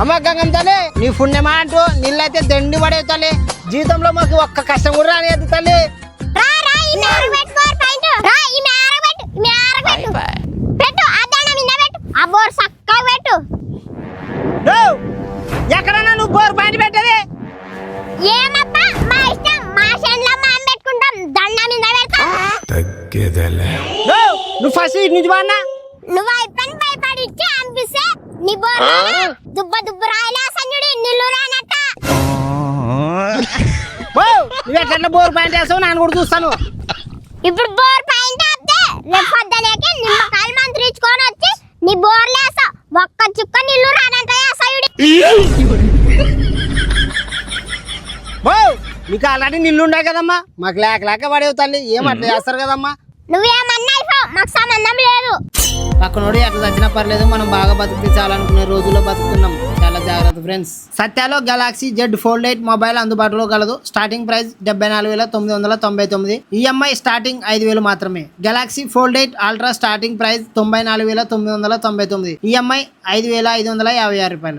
అమ్మ గంగం తల్లి నీ పుణ్యమా అంటూ నీళ్ళైతే దండి పడేవి తల్లి. జీవితంలో మాకు ఒక్క కష్టం కూడా రానియద్దు తల్లి. ఎక్కడన్నా నువ్వు బోర్ పాయింట్ పెట్టేది నువ్వు ఫస్ట్ ఇటు నుంచి బాన్నా నువ్వు అయిపోయిన భయపడి ఇచ్చి అనిపిస్తే నీ బోర్ దుబ్బ దుబ్బ రాయలే సంజుడి నిల్లు రానట్ట నువ్వు ఎట్లా బోర్ పాయింట్ వేస్తావు నాన్న కూడా చూస్తాను. ఇప్పుడు బోర్ పాయింట్ ఆపితే రేపు పొద్దునేకి నిమ్మకాయలు మంత్రించుకొని వచ్చి నీ బోర్ లేసా ఒక్క చుక్క నిల్లు రానంట సయుడి. నీకు ఆల్రెడీ నిల్లు ఉన్నాయి కదమ్మా, మాకు లేక లేక పడేవు తల్లి. ఏమట్లా చేస్తారు కదమ్మా. నువ్వేమన్నా అయిపో మాకు సంబంధం లేదు. పక్కనోడు ఎట్లా చచ్చినా పర్లేదు, మనం బాగా బతికించాలనుకునే రోజుల్లో బతుకుతున్నాం. చాలా జాగ్రత్త ఫ్రెండ్స్. సత్యాలో గెలాక్సీ Z Fold 8 మొబైల్ అందుబాటులో కలదు. Starting price 74,999. ఈఎంఐ స్టార్టింగ్ 5,000 మాత్రమే. Galaxy Fold 8 ultra starting price 94,999. EMI 5,556 రూపాయలు.